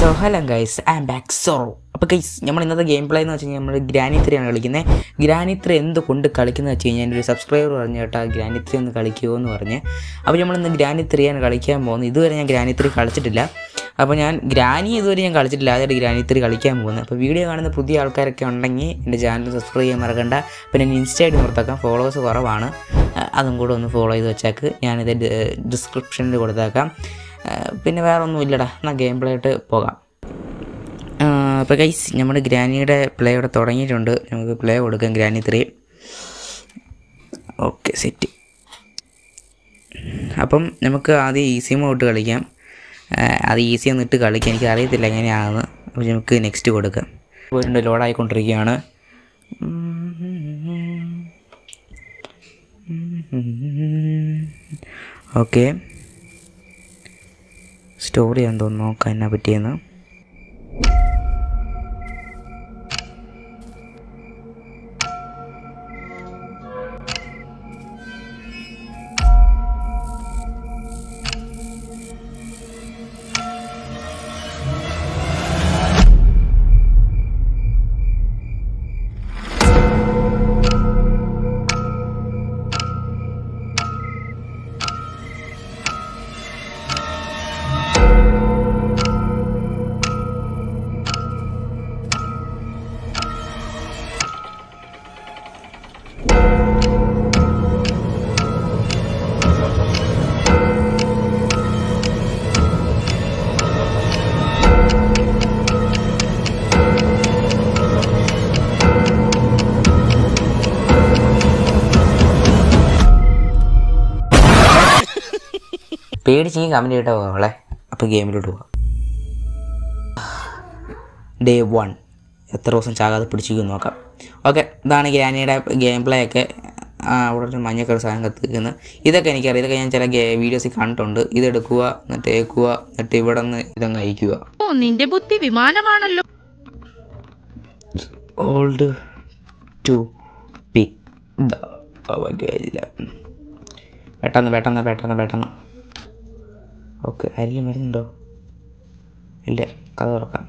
So hello guys, I am back. അപ്പോൾ guys, നമ്മൾ ഇന്നത്തെ ഗെയിം പ്ലേ എന്ന് വെച്ച് കഴിഞ്ഞാൽ നമ്മൾ ഗ്രാനി 3 ആണ് കളിക്കുന്നത്. ഗ്രാനി 3 എന്തുകൊണ്ട് കളിക്കുന്നത് വെച്ച് കഴിഞ്ഞാൽ എൻ്റെ ഒരു സബ്സ്ക്രൈബർ പറഞ്ഞു കേട്ടോ, ഗ്രാനി 3 ഒന്ന് കളിക്കുമോ എന്ന് പറഞ്ഞ്. അപ്പോൾ നമ്മളിന്ന് ഗ്രാനി 3 ആണ് കളിക്കാൻ പോകുന്നത്. ഇതുവരെ ഞാൻ ഗ്രാനി 3 കളിച്ചിട്ടില്ല. അപ്പോൾ ഞാൻ ഇതുവരെ ഞാൻ കളിച്ചിട്ടില്ല, ആദ്യമായിട്ട് ഗ്രാനി 3 കളിക്കാൻ പോകുന്നത്. അപ്പോൾ വീഡിയോ കാണുന്ന പുതിയ ആൾക്കാരൊക്കെ ഉണ്ടെങ്കിൽ എൻ്റെ ചാനൽ സബ്സ്ക്രൈബ് ചെയ്യാൻ മറക്കണ്ട. പിന്നെ എൻ്റെ ഇൻസ്റ്റയിൽ നിർത്താക്കാം, ഫോളോവേഴ്സ് കുറവാണ്, അതും കൂടെ ഒന്ന് ഫോളോ ചെയ്ത് വെച്ചേക്ക്. ഞാനിത് ഡിസ്ക്രിപ്ഷനിൽ കൊടുത്തേക്കാം. പിന്നെ വേറെ ഒന്നും ഇല്ലടാ, എന്നാൽ ഗെയിം പ്ലേ ആയിട്ട് പോകാം. അപ്പോൾ ഗൈസ്, നമ്മുടെ ഗ്രാനിയുടെ പ്ലേ ഇവിടെ തുടങ്ങിയിട്ടുണ്ട്. നമുക്ക് പ്ലേ കൊടുക്കാം ഗ്രാനി 3. Okay, set. അപ്പം നമുക്ക് ആദ്യം ഈസി മോഡ് കളിക്കാം. അത് ഈസി ഒന്നിട്ട് കളിക്കാം, എനിക്ക് അറിയത്തില്ല എങ്ങനെയാണെന്ന്. അപ്പോൾ നമുക്ക് നെക്സ്റ്റ് കൊടുക്കാം. പോയിട്ടുണ്ട്, ലോഡായിക്കൊണ്ടിരിക്കുകയാണ്. ഓക്കെ, സ്റ്റോറി എന്തോ നോക്കാം എന്നാ പറ്റിയെന്ന്. പേടിച്ച് കമൻറ്റ് ചെയ്തിട്ട് പോകാം. അപ്പോൾ ഗെയിമിലോട്ട് പോകാം. ഡേ 1 എത്ര ദിവസം ചാകാതെ പിടിച്ചിരിക്കും നോക്കാം. ഓക്കെ, ഇതാണ് ഗ്രാനിയുടെ ഗെയിം പ്ലേ ഒക്കെ. അവിടെ ഒരു മഞ്ഞക്കട സാധനം കത്തിക്കുന്നത്, ഇതൊക്കെ എനിക്കറിയാം. ഇതൊക്കെ ഞാൻ ചില വീഡിയോസിൽ കണ്ടിട്ടുണ്ട്. ഇതെടുക്കുക, എന്നിട്ട് ഏക്കുക, എന്നിട്ട് ഇവിടെ നിന്ന് ഇതങ്ങ് അയക്കുക. നിന്റെ ബുദ്ധി വിമാനമാണല്ലോ. ഓൾഡ് ടു പിക്ക് പെട്ടെന്ന്. ഓക്കെ, ആരെങ്കിലും വരുന്നുണ്ടോ? ഇല്ല, കഥ തുറക്കാം.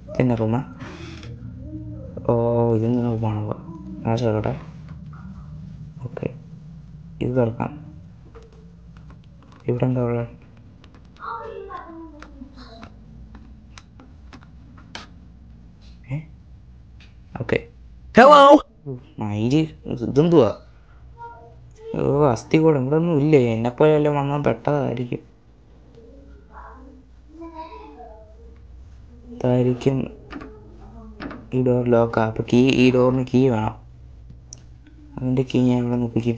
ഇതെന്നെ റൂമാ? ഓ, ഇതെന്നെ റൂമാണോ? ആശോട്ടെ. ഓക്കെ, ഇത് തുറക്കാം. ഇവിടെ എന്താ ഉള്ളത്? ഓക്കെ, മയില് ഇതെന്തുവാ? ഓ, അസ്ഥി കൂടെ ഇവിടെ ഒന്നും ഇല്ലേ? എന്നെപ്പോലെ വല്ലതും വന്നാൽ പെട്ടതായിരിക്കും. ഇതായിരിക്കും ഈ ഡോർ ലോക്കാ. അപ്പോൾ ഈ ഡോറിന് കീ വേണം. അതിൻ്റെ കീ ഞാൻ ഇവിടെ നോക്കിക്കും.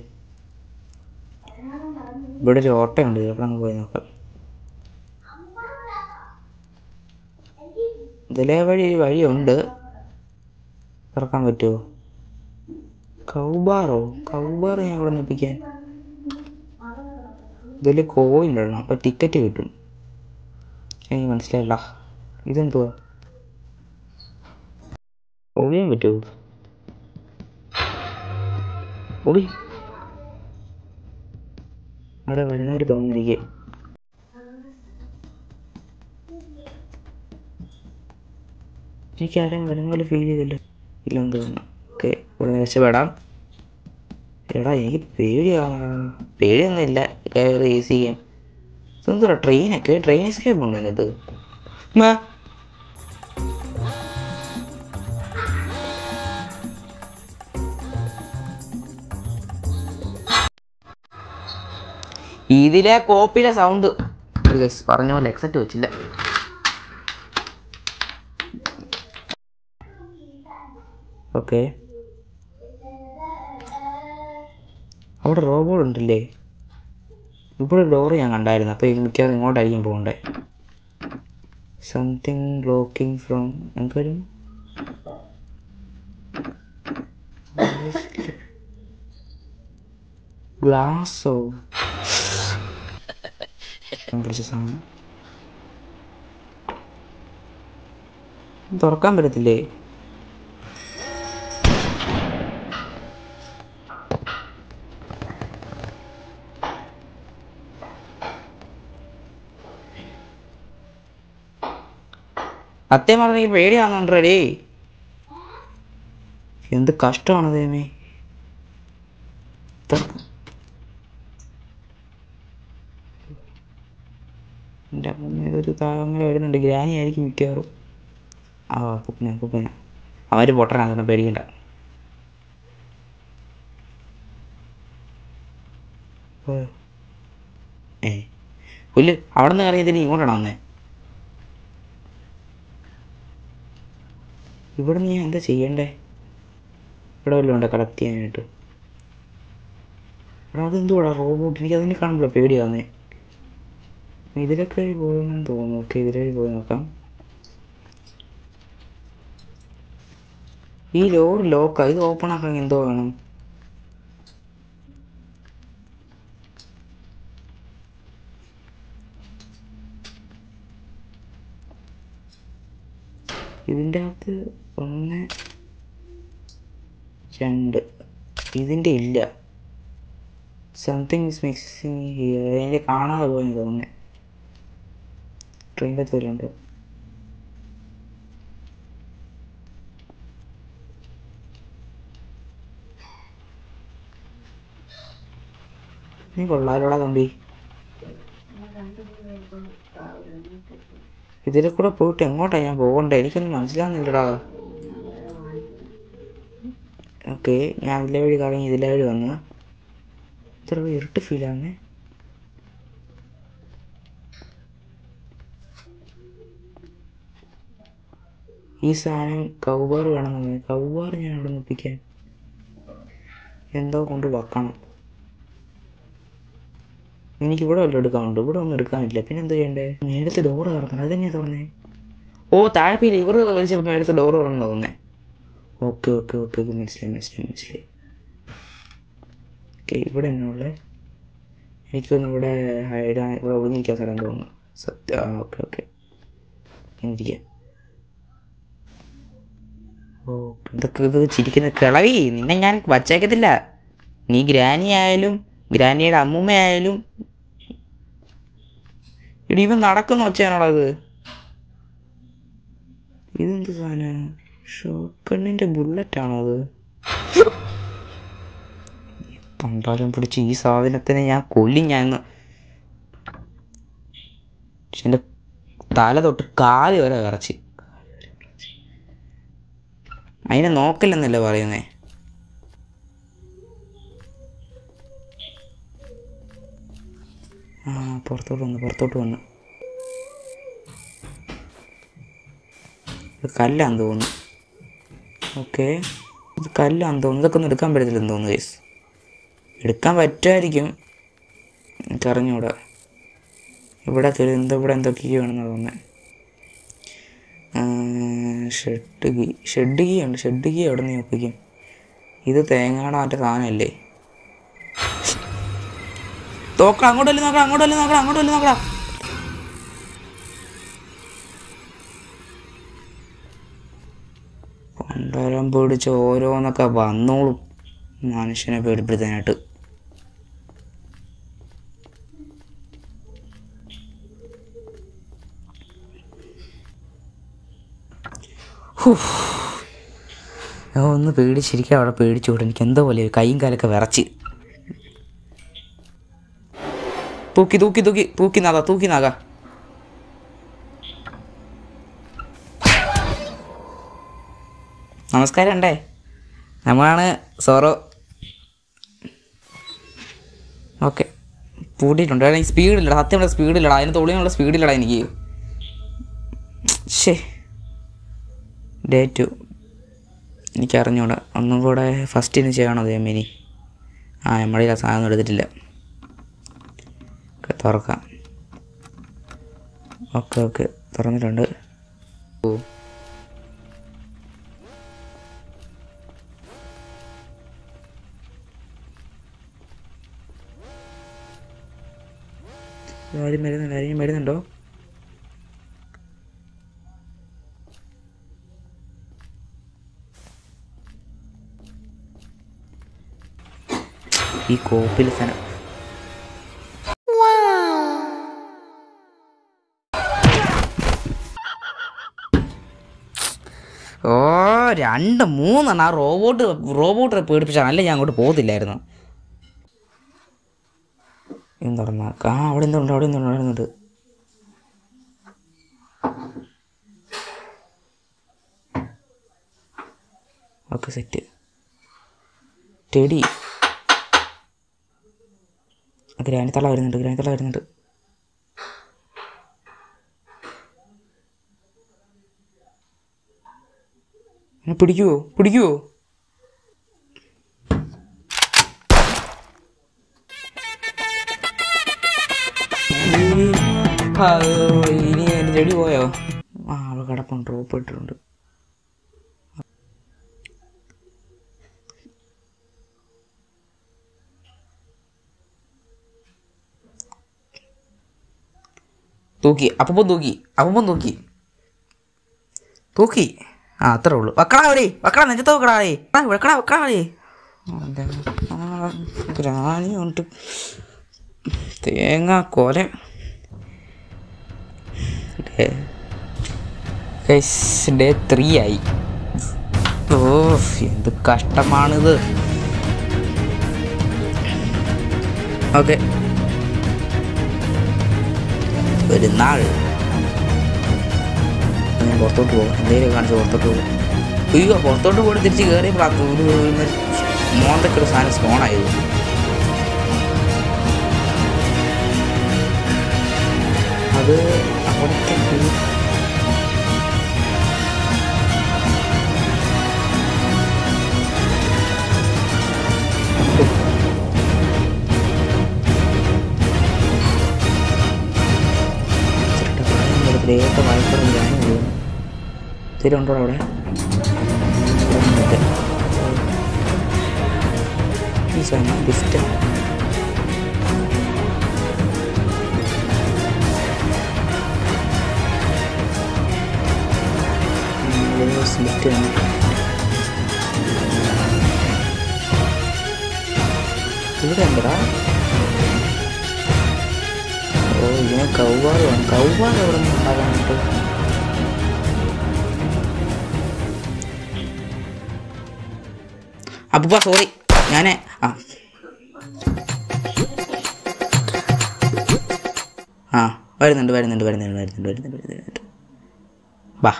ഇവിടെ ഒരു ഓട്ടയുണ്ട്, ഇവിടെ അങ്ങ് പോയി നോക്കാം. ഇതിലെ വഴിയുണ്ട്. തുറക്കാൻ പറ്റുമോ? കൗബാർ ഞാൻ ഇവിടെ നിൽപ്പിക്കാൻ. ഇതിൽ കോയിൻ ഇടണം, അപ്പം ടിക്കറ്റ് കിട്ടും. എനിക്ക് മനസ്സിലായില്ല. ഇതെന്തുവാ? ഓടിയാൻ പറ്റുമോ? ഓടി അവിടെ വരുന്നവർ തോന്നിരിക്കേ. എനിക്ക് ആരെയും വരുന്ന പോലെ ഫീൽ ചെയ്തില്ല. ഇല്ലെന്ന് തോന്നുന്നു. ഓക്കെ, ഇവിടെ രക്ഷപ്പെടാം. എടാ, എനിക്ക് പേടിയൊന്നുമില്ല. Easy game. ഇതെന്തുവാ? ട്രെയിൻ എസ്കേപ്പ് ഉണ്ടോ ഇത്? ഇതിലെ കോപ്പിയിലെ സൗണ്ട് പറഞ്ഞ പോലെ എക്സെറ്റ് വെച്ചില്ല. ഓക്കെ, അവിടെ റോബോട്ട് ഉണ്ടല്ലേ? ഇവിടെ ഡോറ് ഞാൻ കണ്ടായിരുന്നു. അപ്പോൾ മിക്കവാറും ഇങ്ങോട്ടായിരിക്കും പോകണ്ടേ. സംതിങ് ബ്ലോക്കിംഗ് ഫ്രോം എന്തുവരും. ഗ്ലാസോ പിടിച്ച സാധനം തുറക്കാൻ പറ്റത്തില്ലേ? സത്യം പറഞ്ഞ പേടിയാണെന്നുണ്ടേ. എന്ത് കഷ്ടമാണ് ദൈവമേ. എൻ്റെ ഒരു താങ്ങനെ വരുന്നുണ്ട്. ഗ്രാനി ആയിരിക്കും മിക്കവാറും. ആ കുപ്പന അവർ പൊട്ടനാണെന്ന് പേടിക്കണ്ട. പുല്ല് അവിടെ നിന്ന് അറിയത്തിന് ഇങ്ങോട്ടാണോ വന്നേ? ഇവിടെ നീ എന്താ ചെയ്യണ്ടേ? ഇവിടെ വല്ലതും ഉണ്ടോ കളക്ട് ചെയ്യാനായിട്ട്? ഇവിടെ അതെന്തുകൂടാ റോബോട്ട്? എനിക്ക് അതിനെ കാണുമ്പോൾ പേടിയാന്നേ. ഇതിലൊക്കെ വഴി പോകുമെന്ന് തോന്നുന്നു. ഓക്കെ, ഇതിലെ വഴി പോയി നോക്കാം. ഈ ലോഡ് ലോക്കാ. ഇത് ഓപ്പൺ ആക്കാൻ എന്തോ വേണം. ഇതിൻ്റെ അകത്ത് 1 2 ഇതിൻ്റെ ഇല്ല. Something is mixing here. അതിൻ്റെ കാണാതെ പോയി തോന്നുന്നത്. ട്രെയിനിൻ്റെ തൊരുണ്ട്. നീ കൊള്ളാലോടാ തമ്പി. ഇതിലെ കൂടെ പോയിട്ട് എങ്ങോട്ടാണ് ഞാൻ പോകണ്ടേ? എനിക്കൊന്നും മനസ്സിലാവുന്നില്ലടാ. ഓക്കെ, ഞാൻ അതിലെ വഴി കറങ്ങി ഇതിലെ വഴി വന്നു. ഇത്ര ഇരുട്ട് ഫീലാന്നേ. ഈ സാധനം കൗബാർ വേണമെന്ന്. കൗബാർ ഞാൻ അവിടെ നിൽപ്പിക്കാൻ എന്തോ കൊണ്ട് വെക്കണം. എനിക്കിവിടെ വല്ലതും എടുക്കാനുണ്ട്. ഇവിടെ ഒന്നും എടുക്കാനില്ല. പിന്നെ എന്താ ചെയ്യണ്ടേ? നേരത്തെ ഡോറ് തുറക്കണം. അതെങ്ങനെയാ തുറന്നേ? ഓ, താഴെപ്പില്ല. ഇവർ വലിച്ചപ്പോൾ നേരത്തെ ഡോറ് തുറന്നു തോന്നേ. ഓക്കെ ഓക്കെ ഓക്കെ ഓക്കെ, മനസ്സിലായി. ഓക്കെ, ഇവിടെ എന്നാ ഉള്ളത്? എനിക്കൊന്നും ഇവിടെ ഹൈഡാൻ, ഇവിടെ ഒളിഞ്ഞിരിക്കാൻ സ്ഥലം തോന്നുന്നു. സത്യം. ഓക്കെ ഓക്കെ, ഇരിക്കാം. ഓ, ഇതൊക്കെ ഇത് ചിരിക്കുന്ന കിളവി. നിന്നെ ഞാൻ വച്ചേക്കത്തില്ല. നീ ഗ്രാനി ആയാലും ഗ്രാനിയുടെ അമ്മൂമ്മയായാലും. ഇവൻ നടക്കുന്ന ഒച്ചയാണുള്ളത്. ഇതെന്ത് സാധനം? ഷോക്കണ്ണിൻ്റെ ബുള്ളറ്റാണോ അത്? പണ്ടാലും പിടിച്ച് ഈ സാധനത്തിനെ ഞാൻ കൊല്ലും. ഞാൻ എൻ്റെ തല തൊട്ട് കാല് വരെ വിറച്ച്. അതിനെ നോക്കില്ലെന്നല്ലേ പറയുന്നേ. ആ, പുറത്തോട്ട് വന്നു. ഇത് കല്ലാന്ന് തോന്നുന്നു. ഓക്കെ, ഇത് കല്ലാന്ന് തോന്നുന്നു. ഇതൊക്കെ ഒന്നും എടുക്കാൻ പറ്റത്തില്ലെന്ന് തോന്നുന്നു ഗൈസ്. എടുക്കാൻ പറ്റുമായിരിക്കും, എനിക്കറിഞ്ഞൂടാ. ഇവിടെ എന്തൊക്കെയോ ആണെന്ന് തോന്നുന്നത്. ഷെഡ് കീ ഉണ്ട്. ഷെഡ് കീ എവിടെ നിന്ന് ഒപ്പിക്കും? ഇത് തേങ്ങാട മറ്റേ സാധനമല്ലേ? നോക്കാം, അങ്ങോട്ടല്ലേ നോക്കാം. പണ്ടാരം പിടിച്ച് ഓരോന്നൊക്കെ വന്നോളും മനുഷ്യനെ പേടിപ്പെടുത്താനായിട്ട്. ഒന്ന് പേടിച്ചിരിക്കുക. അവിടെ പേടിച്ചോട്ടെ. എനിക്ക് എന്തോ പോലെ കൈയും കാലൊക്കെ വിറച്ച്. തൂക്കി നാഗ. നമസ്കാരം ഉണ്ടേ. നമ്മളാണ് സോറോ. ഓക്കെ, പൂട്ടിയിട്ടുണ്ട്. ഈ സ്പീഡില്ലടാ, സത്യം സ്പീഡില്ലടാ. അതിന് തൊളിയുള്ള സ്പീഡില്ലടാ എനിക്ക്. ഡേ 2 എനിക്കറിഞ്ഞൂടാ. ഒന്നും കൂടെ ഫസ്റ്റിന് ചെയ്യണോ ദേമിനി? നമ്മളില്ല, സാധനം എടുത്തിട്ടില്ല. തുറക്കാം. ഓക്കെ, തുറന്നിട്ടുണ്ട്. ഓ, ആരും വരുന്നുണ്ടോ? ഈ കോപ്പിൽ സാധനം. ഓ 2-3 ആ റോബോട്ട് പേടിപ്പിച്ചാണ്, അല്ലേ ഞാൻ അങ്ങോട്ട് പോകത്തില്ലായിരുന്നു. എന്തുറന്നാ അവിടെ എന്തുണ്ട്. Okay set ടെടി. ഗ്രാനിത്തള വരുന്നുണ്ട്. പിടിക്കുവോ? ഇനി ചെടി പോയോ? അവിടെ കിടപ്പുണ്ട്, റോപ്പ് ഇട്ടിട്ടുണ്ട്. അപ്പം തൂക്കി. അത്രേ ഉള്ളൂ. വെക്കടാ നെഞ്ചത്ത് വെക്കടാ. ഗ്രാനിയുണ്ട്, തേങ്ങ കോല. ഡേ 3 ആയി. ഓ എന്ത് കഷ്ടമാണിത്. ഓക്കെ ഒരു നാൾ ഞാൻ പുറത്തോട്ട് പോകും, എന്തെങ്കിലും കാണിച്ച് പുറത്തോട്ട് പോകും. അയ്യോ പുറത്തോട്ട് പോയിട്ട് തിരിച്ച് കയറിയപ്പോൾ മോന്തക്കൊരു സാധനം സ്പോണായത്. അത് അവിടുത്തെ ഗ്രേറ്റ് വായ്പറും ഞാനും പോകുന്നു. തിരുണ്ടോ അവിടെ? ഈ സാധനം ഗിഫ്റ്റ്. ഇവിടെ എന്താ? ഓ ഇതിനെ കൗവാറ് എവിടെ നിന്ന് ഉണ്ടാകാനായിട്ട്? അപ്പൂപ്പ സോറി, ഞാനേ വരുന്നുണ്ട്. ബാ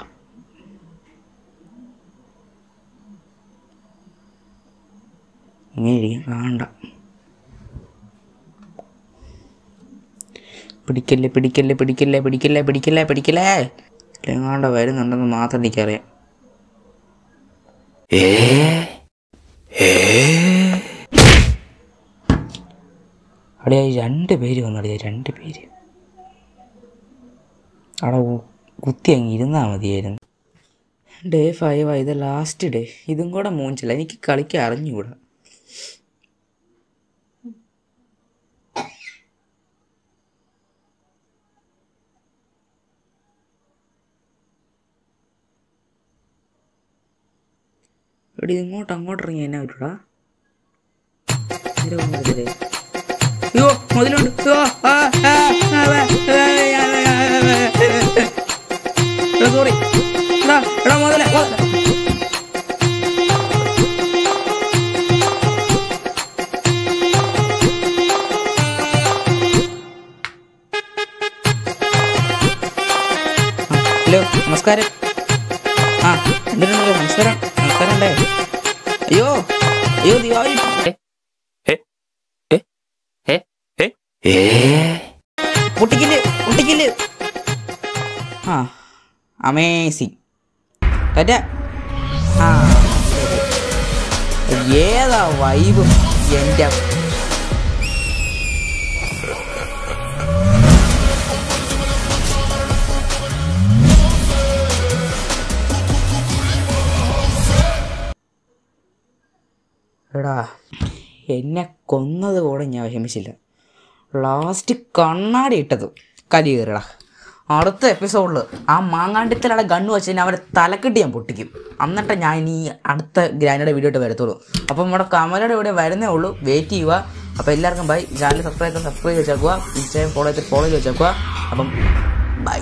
ഇങ്ങനെ ഇരിക്കും, കാണണ്ട. പിടിക്കല്ലേ എങ്ങാണ്ട വരുന്നുണ്ടെന്ന് മാത്രം എനിക്കറിയാം. അവിടെ 2 പേര് വന്നടിയാ, 2 പേര്. അവിടെ കുത്തി അങ്ങ് ഇരുന്നാൽ മതിയായിരുന്നു. ഡേ 5 ആയി, ഇത് ലാസ്റ്റ് ഡേ. ഇതും കൂടെ മൂഞ്ചില്ല, എനിക്ക് കളിക്കാൻ അറിഞ്ഞുകൂടാ. എടി അങ്ങോട്ട് ഇറങ്ങി എന്നാ പറ്റൂടാ? അയ്യോ മുതലുണ്ട്. സോറി എടാ മുതലേ. ഹലോ നമസ്കാരം. എന്തിനുണ്ടല്ലോ നമസ്കാരം ഉണ്ടേ. അയ്യോ ദിവാലി പൊട്ടിക്കില്. അമേസിങ്. ഏതാ വൈബ് എൻ്റെ. എടാ എന്നെ കൊന്നത് കൂടെ ഞാൻ വിഷമിച്ചില്ല. ലാസ്റ്റ് കണ്ണാടി ഇട്ടത് കലി കയറിടാ. അടുത്ത എപ്പിസോഡിൽ ആ മാങ്ങാണ്ടിത്തലയുടെ ഗണ്ണ് വെച്ച് അവരെ തലക്കെട്ടി ഞാൻ പൊട്ടിക്കും. എന്നിട്ട് ഞാൻ ഇനി അടുത്ത ഗ്രാൻഡിയുടെ വീഡിയോ ഇട്ട് വരത്തുള്ളൂ. അപ്പം നമ്മുടെ കമലയുടെ വീഡിയോ വരുന്നേ ഉള്ളൂ, വെയിറ്റ് ചെയ്യുക. അപ്പോൾ എല്ലാവർക്കും ബൈ. ചാനൽ സബ്സ്ക്രൈബ് വെച്ചേക്കുക, ഇൻസ്റ്റാഗ്രാം ഫോളോ ചെയ്ത് വെച്ചേക്കുക. അപ്പം ബൈ.